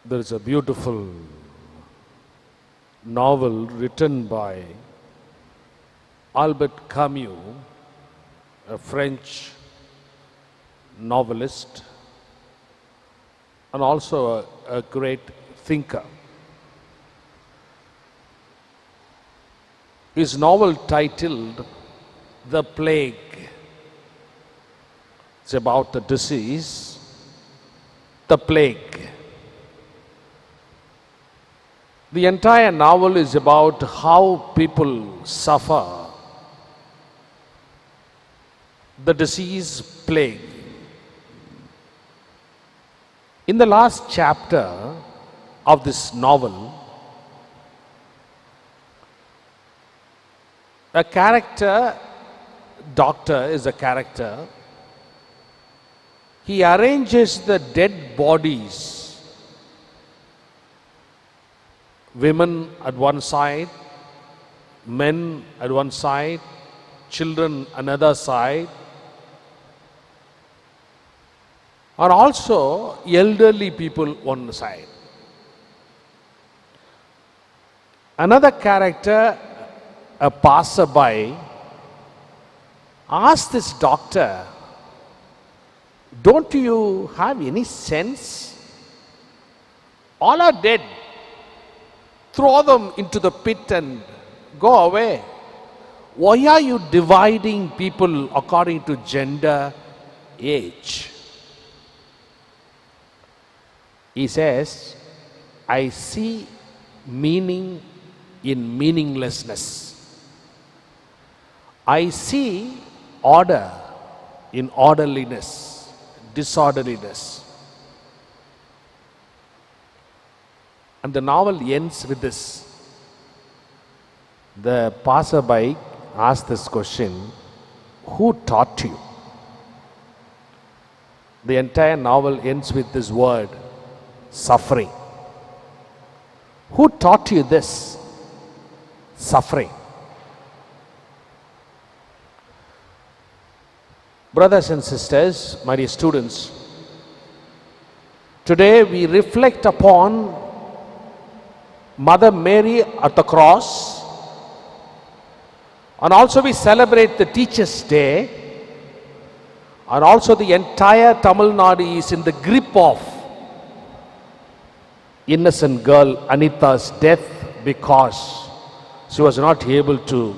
There is a beautiful novel written by Albert Camus, a French novelist and also a great thinker. His novel titled The Plague. It's about the disease, the plague. The entire novel is about how people suffer the disease plague. In the last chapter of this novel, a character, doctor is a character, he arranges the dead bodies, women at one side, men at one side, children another side, and also elderly people one side. Another character, a passerby, asked this doctor, "Don't you have any sense? All are dead. Throw them into the pit and go away. Why are you dividing people according to gender, age?" He says, "I see meaning in meaninglessness. I see order in orderliness, disorderliness." And the novel ends with this. The passerby asked this question, "Who taught you?" The entire novel ends with this word, suffering. Who taught you this? Suffering. Brothers and sisters, my dear students, today we reflect upon Mother Mary at the cross, and also we celebrate the Teachers' Day, and also the entire Tamil Nadu is in the grip of innocent girl Anita's death because she was not able to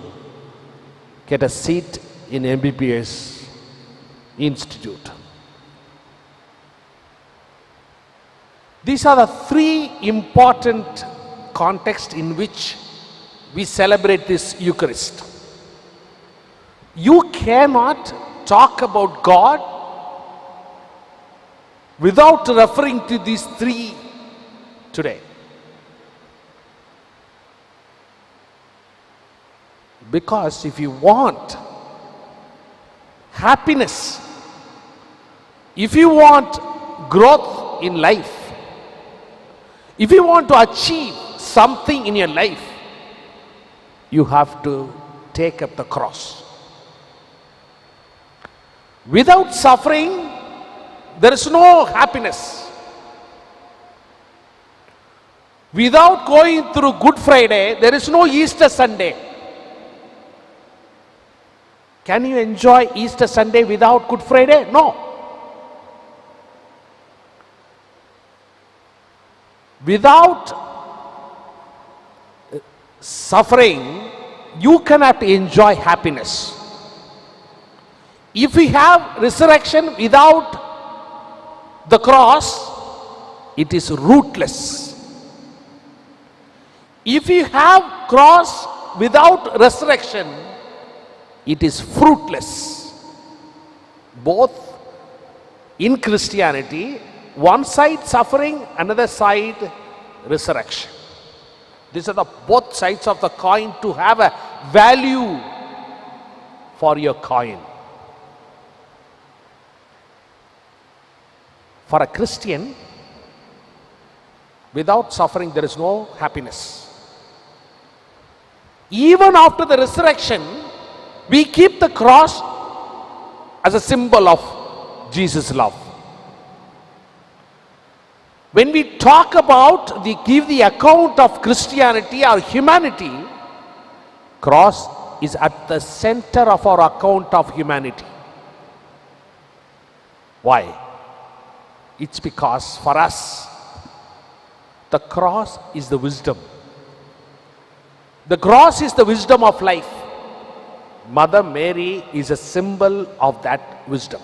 get a seat in MBBS Institute. These are the three important contexts in which we celebrate this Eucharist. You cannot talk about God without referring to these three today. Because if you want happiness, if you want growth in life, if you want to achieve something in your life, you have to take up the cross. Without suffering, there is no happiness. Without going through Good Friday, there is no Easter Sunday. Can you enjoy Easter Sunday without Good Friday? No. Without suffering, you cannot enjoy happiness. If we have resurrection without the cross, it is rootless. If you have cross without resurrection, it is fruitless. Both in Christianity, one side suffering, another side resurrection. These are the both sides of the coin to have a value for your coin. For a Christian, without suffering there is no happiness. Even after the resurrection, we keep the cross as a symbol of Jesus' love. When we talk about give the account of Christianity or humanity, cross is at the center of our account of humanity. Why? It's because for us, the cross is the wisdom. The cross is the wisdom of life. Mother Mary is a symbol of that wisdom.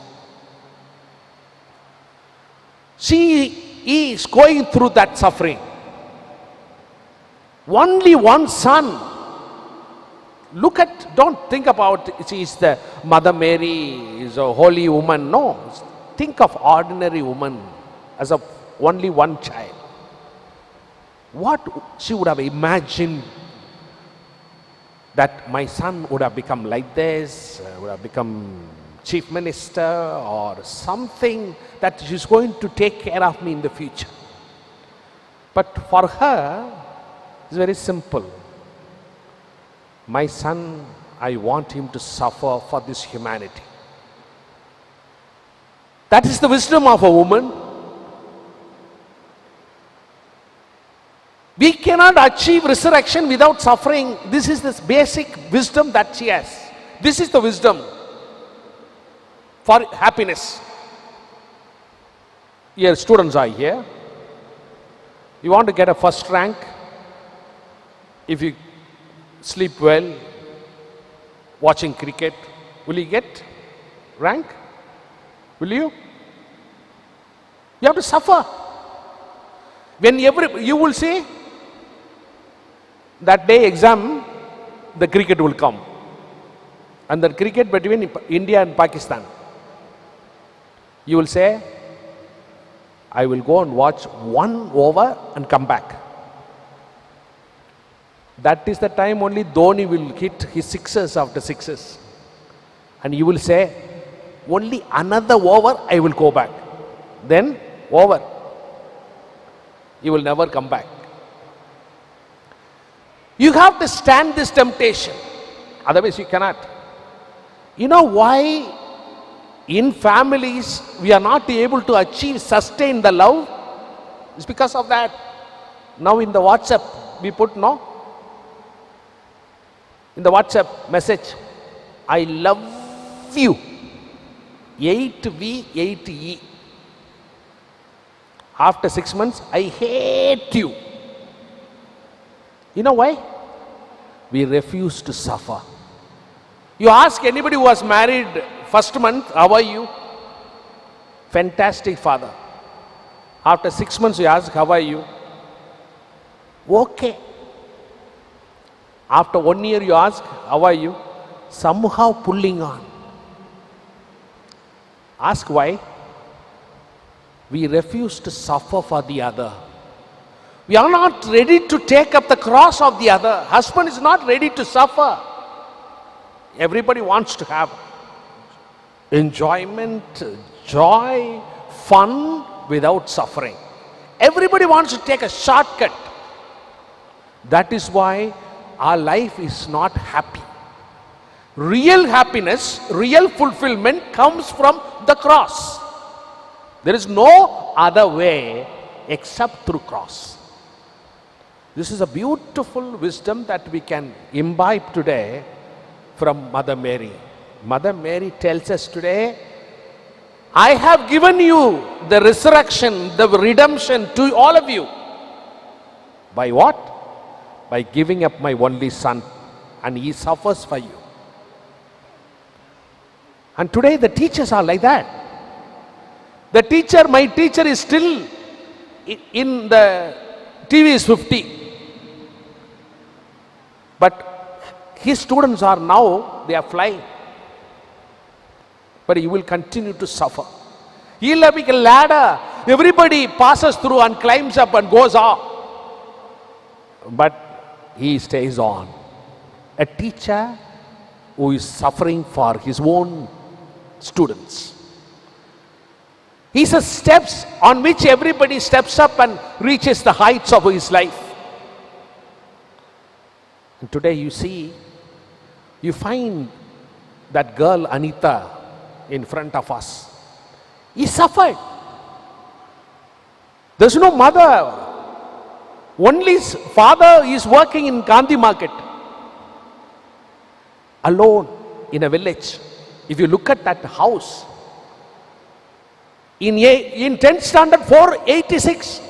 She is going through that suffering. Only one son. Don't think about she is the Mother Mary is a holy woman. No. Think of ordinary woman as only one child. What she would have imagined that my son would have become like this, would have become chief minister or something, that she's going to take care of me in the future. But for her, it's very simple. My son, I want him to suffer for this humanity. That is the wisdom of a woman. We cannot achieve resurrection without suffering. This is the basic wisdom that she has. This is the wisdom for happiness. Here, students are here. You want to get a first rank? If you sleep well, watching cricket, will you get rank? Will you? You have to suffer. When you will see, that day exam, the cricket will come. And the cricket between India and Pakistan. You will say, I will go and watch 1 over and come back. That is the time only Dhoni will hit his sixes after sixes. And you will say, only another over I will go back. Then over. You will never come back. You have to stand this temptation. Otherwise you cannot. You know why in families we are not able to sustain the love? It's because of that. Now in the WhatsApp we put no. In the WhatsApp message, I love you. 8V, 8E. After 6 months, I hate you. You know why? We refuse to suffer. You ask anybody who was married first month, how are you? Fantastic, father. After 6 months, you ask, how are you? Okay. After 1 year, you ask, how are you? Somehow pulling on. Ask why? We refuse to suffer for the other. We are not ready to take up the cross of the other. Husband is not ready to suffer. Everybody wants to have enjoyment, joy, fun without suffering. Everybody wants to take a shortcut. That is why our life is not happy. Real happiness, real fulfillment comes from the cross. There is no other way except through cross. This is a beautiful wisdom that we can imbibe today from Mother Mary. Mother Mary tells us today, I have given you the resurrection, the redemption to all of you. By what? By giving up my only son, and he suffers for you. And today the teachers are like that. The teacher, my teacher is still in the TV is 50. But his students are now, they are flying. But he will continue to suffer. He will have a ladder. Everybody passes through and climbs up and goes up. But he stays on. A teacher who is suffering for his own students. He says steps on which everybody steps up and reaches the heights of his life. And today you see, you find that girl Anita in front of us. He suffered. There's no mother. Only father is working in Gandhi market. Alone in a village. If you look at that house, in 10th standard 486,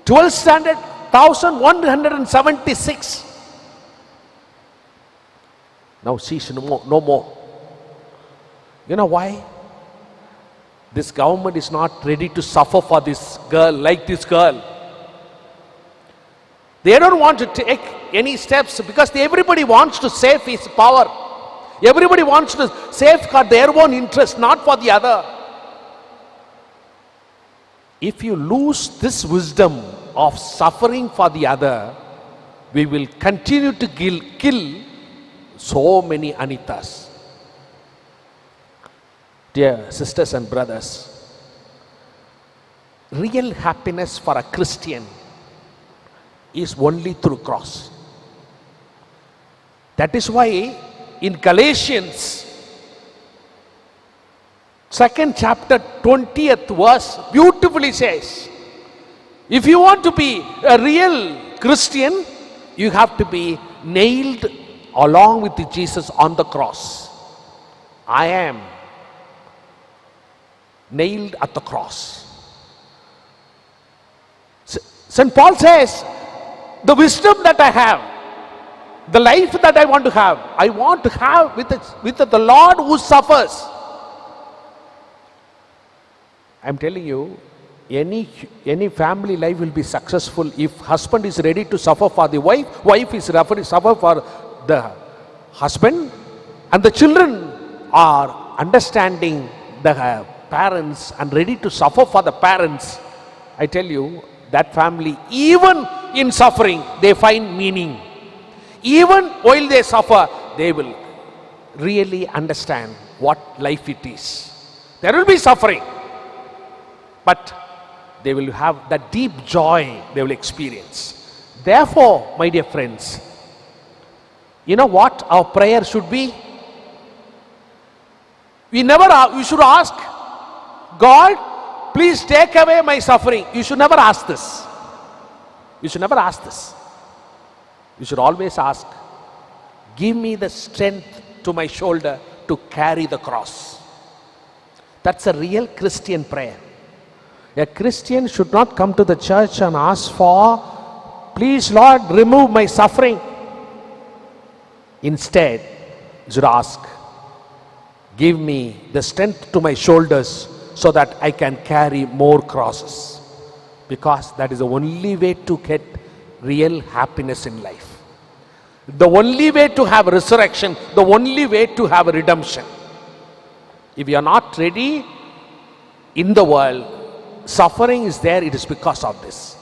12th standard 1176. Now she's no more. You know why? This government is not ready to suffer for this girl, like this girl. They don't want to take any steps because everybody wants to save his power. Everybody wants to safeguard their own interest, not for the other. If you lose this wisdom of suffering for the other, we will continue to kill so many Anitas. Dear sisters and brothers, real happiness for a Christian is only through cross. That is why in Galatians 2nd chapter 20th verse beautifully says, if you want to be a real Christian, you have to be nailed along with Jesus on the cross. I am nailed at the cross. St. Paul says, the wisdom that I have, the life that I want to have with the Lord who suffers. I'm telling you, any family life will be successful if husband is ready to suffer for the wife, wife is ready to suffer for the husband, and the children are understanding the parents and ready to suffer for the parents. I tell you, that family, even in suffering, they find meaning. Even while they suffer, they will really understand what life it is. There will be suffering, but they will have that deep joy they will experience. Therefore, my dear friends, you know what our prayer should be? We should ask, God, please take away my suffering. You should never ask this. You should never ask this. You should always ask, give me the strength to my shoulder to carry the cross. That's a real Christian prayer. A Christian should not come to the church and ask for, please Lord, remove my suffering. Instead, you should ask, give me the strength to my shoulders so that I can carry more crosses. Because that is the only way to get real happiness in life. The only way to have resurrection, the only way to have redemption. If you are not ready in the world, suffering is there, it is because of this.